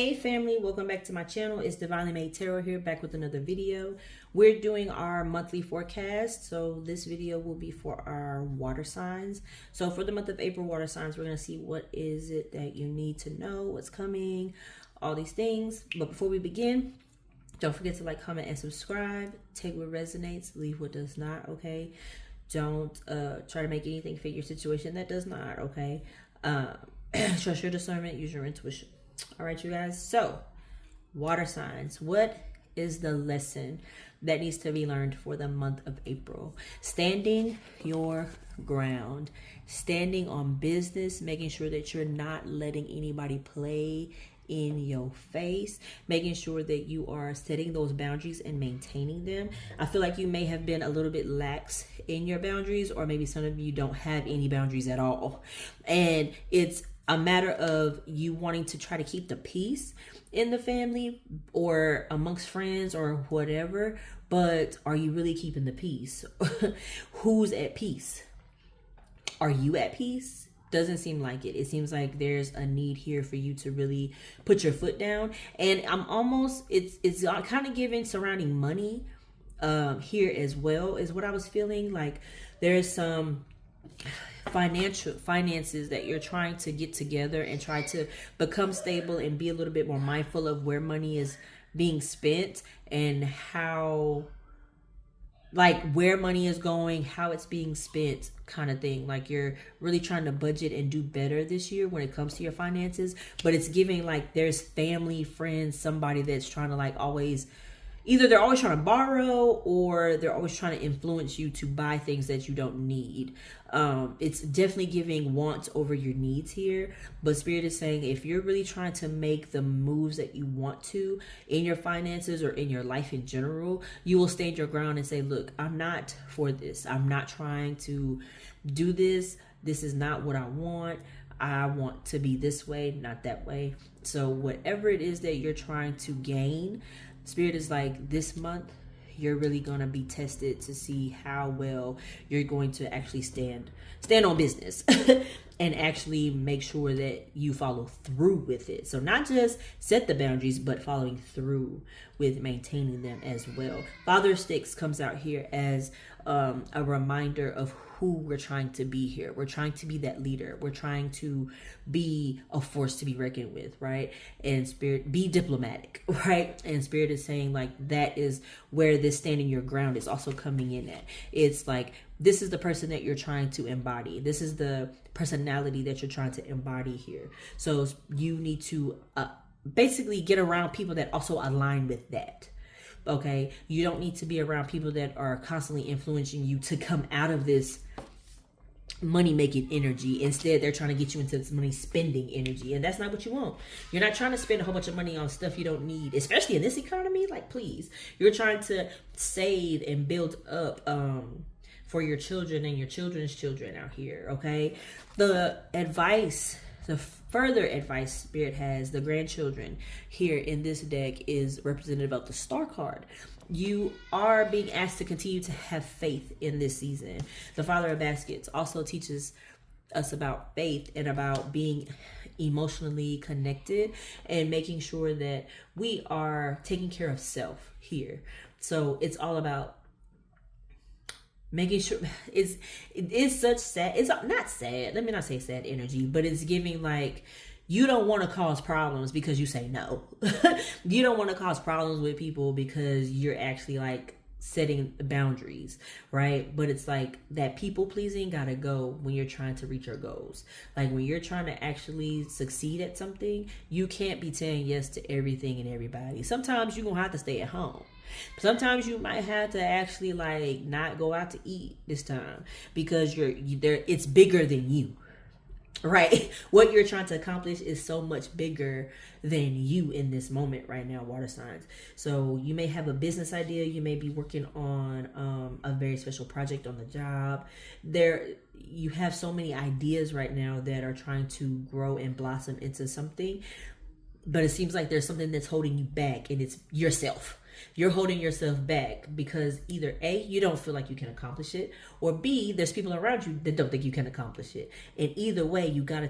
Hey family, welcome back to my channel. It's Divinely Made Tarot here, back with another video. We're doing our monthly forecast. So this video will be for our water signs. So for the month of April water signs, we're going to see what is it that you need to know, what's coming, all these things. But before we begin, don't forget to like, comment, and subscribe. Take what resonates, leave what does not, okay? Don't try to make anything fit your situation that does not, okay? Trust your discernment, use your intuition. All right, you guys. So, water signs. What is the lesson that needs to be learned for the month of April? Standing your ground, standing on business, making sure that you're not letting anybody play in your face, making sure that you are setting those boundaries and maintaining them. I feel like you may have been a little bit lax in your boundaries, or maybe some of you don't have any boundaries at all. And it's a matter of you wanting to try to keep the peace in the family or amongst friends or whatever, but are you really keeping the peace? Who's at peace? Are you at peace? Doesn't seem like it. It seems like there's a need here for you to really put your foot down. And I'm almost, it's kind of giving surrounding money here as well, is what I was feeling. Like there's some finances that you're trying to get together and try to become stable and be a little bit more mindful of where money is being spent and how, like, where money is going, how it's being spent, kind of thing. Like you're really trying to budget and do better this year when it comes to your finances. But it's giving like there's family, friends, somebody that's trying to like always, either they're always trying to borrow or they're always trying to influence you to buy things that you don't need. It's definitely giving wants over your needs here. But Spirit is saying if you're really trying to make the moves that you want to in your finances or in your life in general, you will stand your ground and say, look, I'm not for this. I'm not trying to do this. This is not what I want. I want to be this way, not that way. So whatever it is that you're trying to gain, Spirit is like, this month, you're really going to be tested to see how well you're going to actually stand on business and actually make sure that you follow through with it. So not just set the boundaries, but following through with maintaining them as well. Father of Sticks comes out here as a reminder of who we're trying to be here. We're trying to be that leader. We're trying to be a force to be reckoned with, right? And Spirit, be diplomatic, right? And Spirit is saying like that is where this standing your ground is also coming in at. It's like, this is the person that you're trying to embody. This is the personality that you're trying to embody here. So you need to basically get around people that also align with that. Okay, you don't need to be around people that are constantly influencing you to come out of this money making energy. Instead, they're trying to get you into this money spending energy, and that's not what you want. You're not trying to spend a whole bunch of money on stuff you don't need, especially in this economy. Like, please, you're trying to save and build up for your children and your children's children out here. Okay, the further advice Spirit has, the grandchildren here in this deck is represented about the Star card. You are being asked to continue to have faith in this season. The Father of Baskets also teaches us about faith and about being emotionally connected and making sure that we are taking care of self here. So it's all about making sure it's such sad, it's not sad, let me not say sad energy, but it's giving like you don't want to cause problems because you say no. You don't want to cause problems with people because you're actually like setting boundaries, right? But it's like that people pleasing gotta go when you're trying to reach your goals. Like when you're trying to actually succeed at something, you can't be saying yes to everything and everybody. Sometimes you're gonna have to stay at home. Sometimes you might have to actually like not go out to eat this time because you're there. It's bigger than you, right? What you're trying to accomplish is so much bigger than you in this moment right now, water signs. So you may have a business idea. You may be working on a very special project on the job. You have so many ideas right now that are trying to grow and blossom into something, but it seems like there's something that's holding you back, and it's yourself. You're holding yourself back because either A, you don't feel like you can accomplish it, or B, there's people around you that don't think you can accomplish it. And either way, you gotta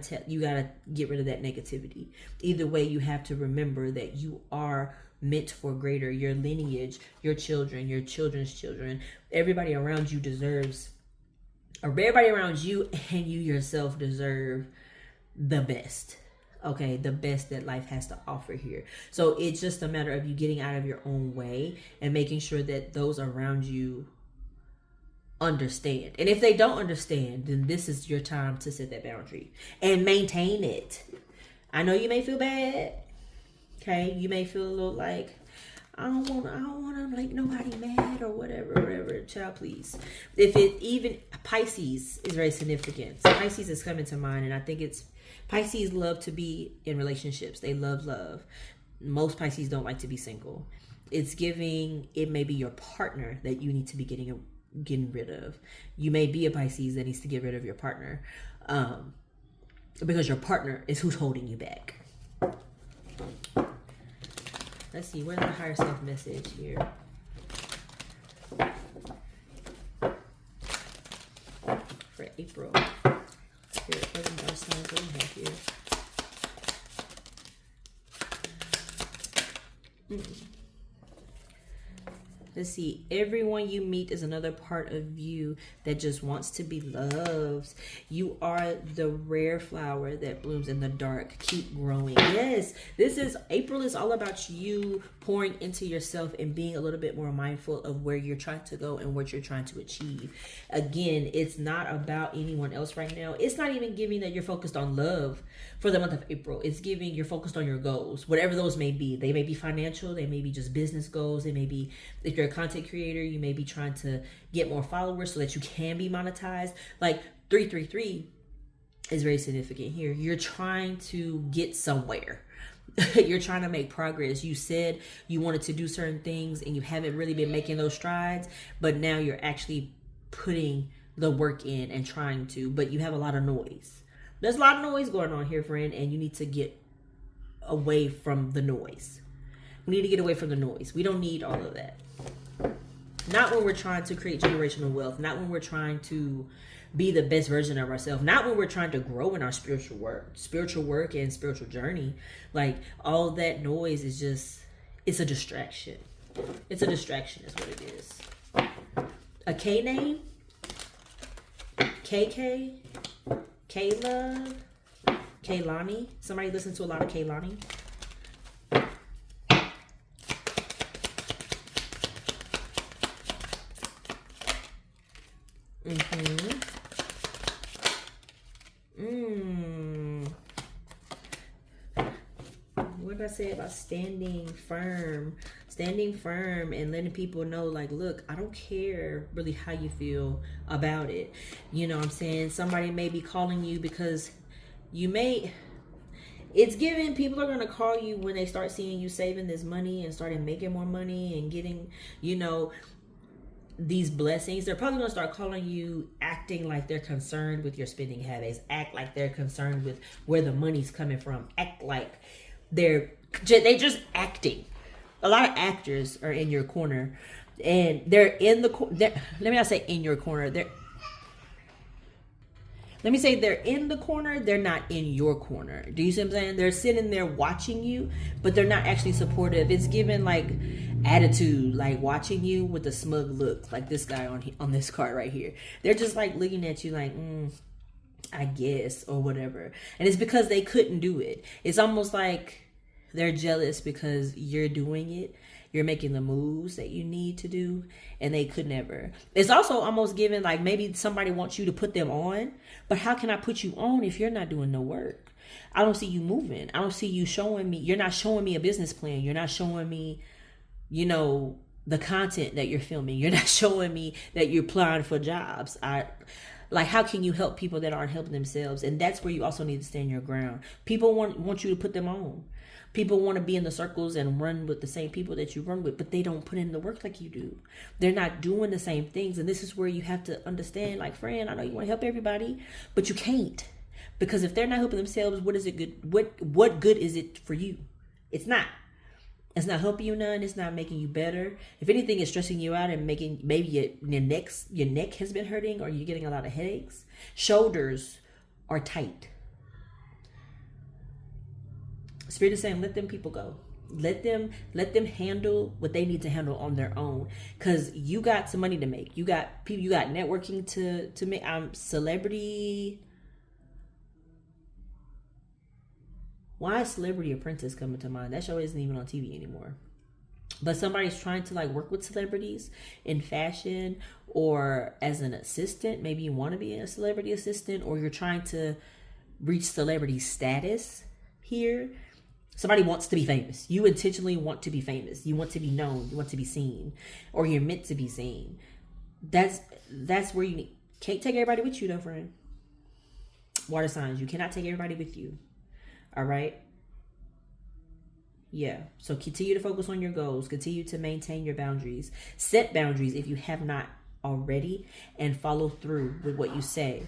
get rid of that negativity. Either way, you have to remember that you are meant for greater. Your lineage, your children, your children's children, everybody around you deserves, or everybody around you and you yourself deserve the best. Okay, the best that life has to offer here. So it's just a matter of you getting out of your own way and making sure that those around you understand. And if they don't understand, then this is your time to set that boundary and maintain it. I know you may feel bad. Okay, you may feel a little like, I don't want to make nobody mad or whatever. Child, please. If it even Pisces is very significant. Pisces is coming to mind, and I think it's Pisces love to be in relationships. They love love. Most Pisces don't like to be single. It's giving, it may be your partner that you need to be getting rid of. You may be a Pisces that needs to get rid of your partner, because your partner is who's holding you back. Let's see, where's the higher self message here? For April. Here, present our signs, what do we have here? Let's see. Everyone you meet is another part of you that just wants to be loved. You are the rare flower that blooms in the dark. Keep growing. Yes, April is all about you pouring into yourself and being a little bit more mindful of where you're trying to go and what you're trying to achieve. Again, it's not about anyone else right now. It's not even giving that you're focused on love for the month of April. It's giving you're focused on your goals, whatever those may be. They may be financial. They may be just business goals. They may be, if you're a content creator, you may be trying to get more followers so that you can be monetized. Like 333 is very significant here. You're trying to get somewhere. You're trying to make progress. You said you wanted to do certain things and you haven't really been making those strides, but now you're actually putting the work in and trying to, but you have a lot of noise. There's a lot of noise going on here, friend, and you need to get away from the noise. We need to get away from the noise. We don't need all of that. Not when we're trying to create generational wealth. Not when we're trying to be the best version of ourselves. Not when we're trying to grow in our spiritual work and spiritual journey. Like, all that noise is just, it's a distraction. It's a distraction is what it is. A K name? KK? K-Love? Kaylani? Somebody listen to a lot of Kaylani? What did I say about standing firm? Standing firm and letting people know, like, look, I don't care really how you feel about it. You know what I'm saying? Somebody may be calling you because it's given, people are going to call you when they start seeing you saving this money and starting making more money and getting, these blessings. They're probably going to start calling you acting like they're concerned with your spending habits, act like they're concerned with where the money's coming from, act like they just acting. A lot of actors are in your corner, and they're in the let me not say in your corner. Let me say they're in the corner, they're not in your corner. Do you see what I'm saying? They're sitting there watching you, but they're not actually supportive. It's given like attitude, like watching you with a smug look, like this guy on this card right here. They're just like looking at you like, I guess, or whatever. And it's because they couldn't do it. It's almost like they're jealous because you're doing it. You're making the moves that you need to do, and they could never. It's also almost given like maybe somebody wants you to put them on, but how can I put you on if you're not doing no work? I don't see you moving. I don't see you showing me. You're not showing me a business plan. You're not showing me, the content that you're filming. You're not showing me that you're applying for jobs. Like, how can you help people that aren't helping themselves? And that's where you also need to stand your ground. People want you to put them on. People want to be in the circles and run with the same people that you run with, but they don't put in the work like you do. They're not doing the same things. And this is where you have to understand, like, friend, I know you want to help everybody, but you can't. Because if they're not helping themselves, what is it good? What good is it for you? It's not. It's not helping you none. It's not making you better. If anything, it's stressing you out and making maybe your neck has been hurting, or you're getting a lot of headaches. Shoulders are tight. Spirit is saying, let them people go. Let them handle what they need to handle on their own. Cause you got some money to make. You got people. You got networking to make. Celebrity. Why is Celebrity Apprentice coming to mind? That show isn't even on TV anymore. But somebody's trying to like work with celebrities in fashion or as an assistant. Maybe you want to be a celebrity assistant, or you're trying to reach celebrity status here. Somebody wants to be famous. You intentionally want to be famous. You want to be known. You want to be seen, or you're meant to be seen. That's where you need. Can't take everybody with you though, friend. Water signs. You cannot take everybody with you. All right. Yeah. So continue to focus on your goals. Continue to maintain your boundaries. Set boundaries if you have not already, and follow through with what you say.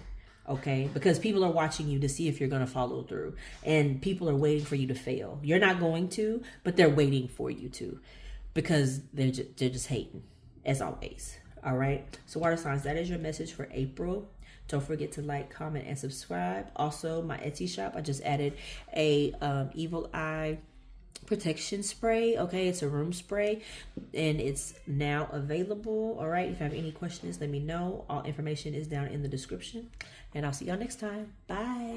Okay, because people are watching you to see if you're going to follow through, and people are waiting for you to fail. You're not going to, but they're waiting for you to, because they're just hating, as always. All right. So water signs, that is your message for April. Don't forget to like, comment, and subscribe. Also, my Etsy shop, I just added a evil eye protection spray. Okay, it's a room spray, and it's now available. All right, if you have any questions, let me know. All information is down in the description, and I'll see y'all next time. Bye.